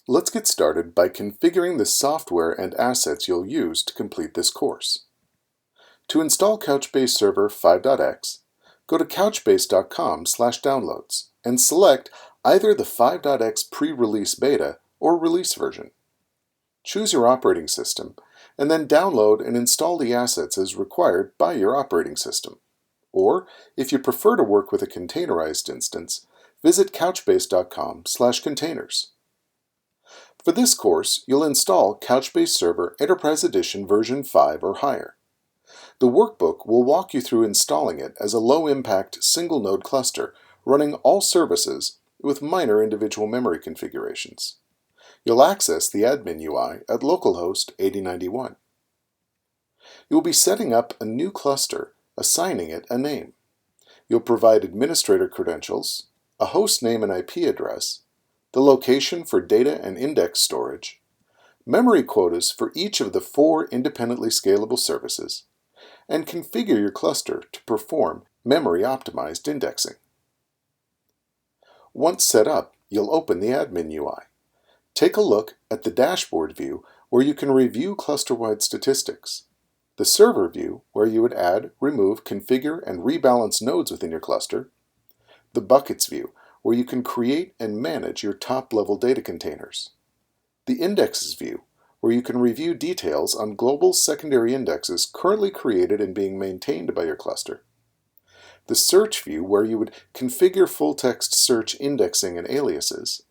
Let's get started by configuring the software and assets you'll use to complete this course. To install Couchbase Server 5.x, go to couchbase.com/downloads and select either the 5.x pre-release beta or release version. Choose your operating system and then download and install the assets as required by your operating system. Or, if you prefer to work with a containerized instance, visit couchbase.com/containers. For this course, you'll install Couchbase Server Enterprise Edition version 5 or higher. The workbook will walk you through installing it as a low-impact single-node cluster running all services with minor individual memory configurations. You'll access the admin UI at localhost 8091. You'll be setting up a new cluster, assigning it a name. You'll provide administrator credentials, a host name and IP address, the location for data and index storage, memory quotas for each of the 4 independently scalable services, and configure your cluster to perform memory-optimized indexing. Once set up, you'll open the admin UI. Take a look at the dashboard view where you can review cluster-wide statistics, the server view where you would add, remove, configure, and rebalance nodes within your cluster, the buckets view where you can create and manage your top-level data containers, the indexes view where you can review details on global secondary indexes currently created and being maintained by your cluster, the search view where you would configure full-text search indexing and aliases,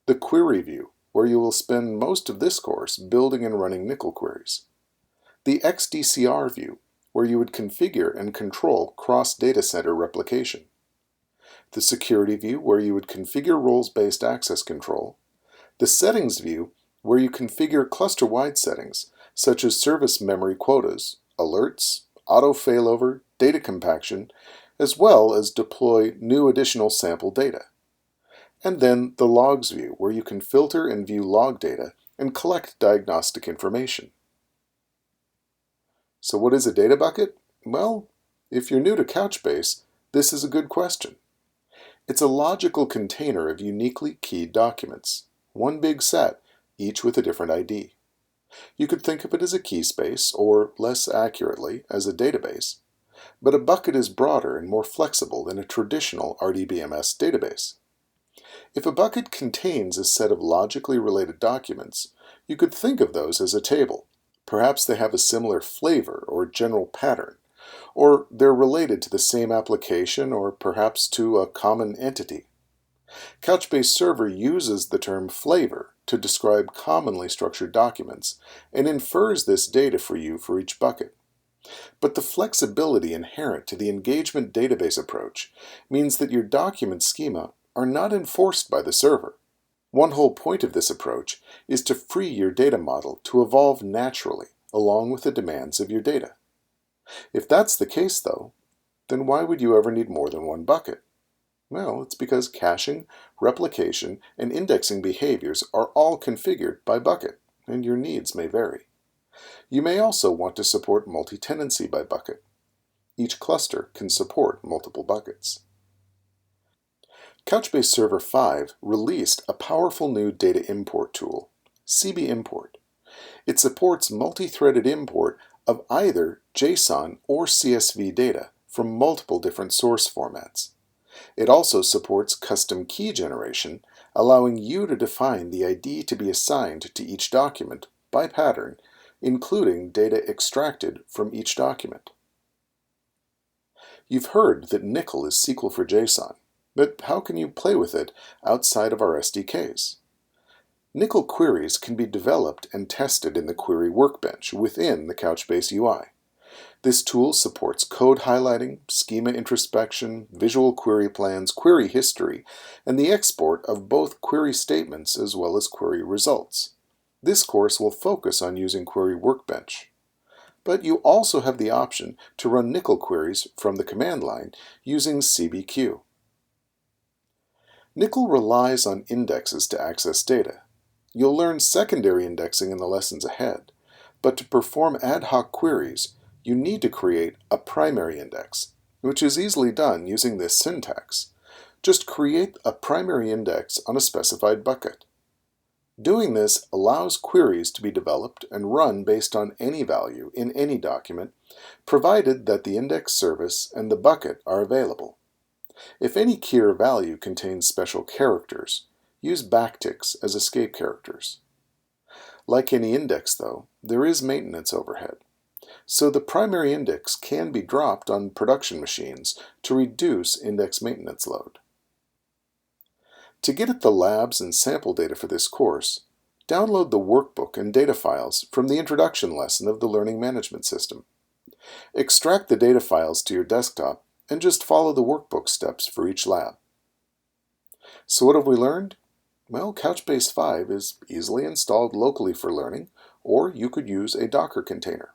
the query view where you will spend most of this course building and running NCL queries, the XDCR view where you would configure and control cross-data center replication, the security view where you would configure roles-based access control, the settings view where you configure cluster-wide settings such as service memory quotas, alerts, auto failover, data compaction, as well as deploy new additional sample data. And then the logs view where you can filter and view log data and collect diagnostic information. So what is a data bucket? Well, if you're new to Couchbase, this is a good question. It's a logical container of uniquely keyed documents, one big set, each with a different ID. You could think of it as a key space, or less accurately, as a database, but a bucket is broader and more flexible than a traditional RDBMS database. If a bucket contains a set of logically related documents, you could think of those as a table. Perhaps they have a similar flavor or general pattern, or they're related to the same application or perhaps to a common entity. Couchbase Server uses the term flavor to describe commonly structured documents and infers this data for you for each bucket. But the flexibility inherent to the engagement database approach means that your document schema are not enforced by the server. One whole point of this approach is to free your data model to evolve naturally along with the demands of your data. If that's the case, though, then why would you ever need more than one bucket? Well, it's because caching, replication, and indexing behaviors are all configured by bucket, and your needs may vary. You may also want to support multi-tenancy by bucket. Each cluster can support multiple buckets. Couchbase Server 5 released a powerful new data import tool, CB import. It supports multi-threaded import of either JSON or CSV data from multiple different source formats. It also supports custom key generation, allowing you to define the ID to be assigned to each document by pattern, including data extracted from each document. You've heard that NCL is SQL for JSON, but how can you play with it outside of our SDKs? NCL queries can be developed and tested in the Query Workbench within the Couchbase UI. This tool supports code highlighting, schema introspection, visual query plans, query history, and the export of both query statements as well as query results. This course will focus on using Query Workbench. But you also have the option to run NCL queries from the command line using CBQ. NCL relies on indexes to access data. You'll learn secondary indexing in the lessons ahead, but to perform ad hoc queries, you need to create a primary index, which is easily done using this syntax. Just create a primary index on a specified bucket. Doing this allows queries to be developed and run based on any value in any document, provided that the index service and the bucket are available. If any key or value contains special characters, use backticks as escape characters. Like any index, though, there is maintenance overhead, so the primary index can be dropped on production machines to reduce index maintenance load. To get at the labs and sample data for this course, download the workbook and data files from the introduction lesson of the Learning Management System. Extract the data files to your desktop and just follow the workbook steps for each lab. So what have we learned? Well, Couchbase 5 is easily installed locally for learning, or you could use a Docker container.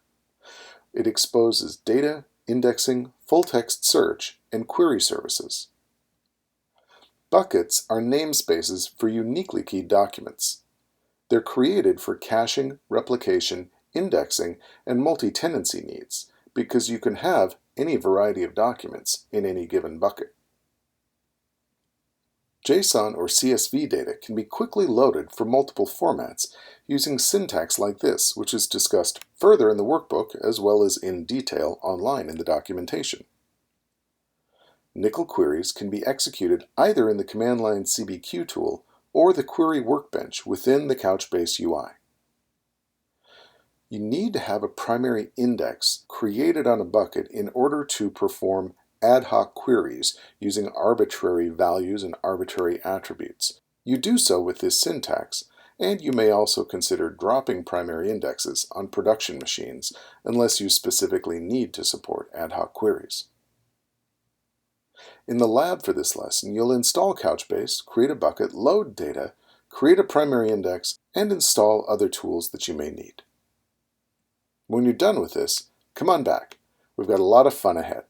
It exposes data, indexing, full-text search, and query services. Buckets are namespaces for uniquely keyed documents. They're created for caching, replication, indexing, and multi-tenancy needs because you can have any variety of documents in any given bucket. JSON or CSV data can be quickly loaded from multiple formats using syntax like this, which is discussed further in the workbook as well as in detail online in the documentation. Nickel queries can be executed either in the command line CBQ tool or the query workbench within the Couchbase UI. You need to have a primary index created on a bucket in order to perform ad hoc queries using arbitrary values and arbitrary attributes. You do so with this syntax, and you may also consider dropping primary indexes on production machines unless you specifically need to support ad hoc queries. In the lab for this lesson, you'll install Couchbase, create a bucket, load data, create a primary index, and install other tools that you may need. When you're done with this, come on back. We've got a lot of fun ahead.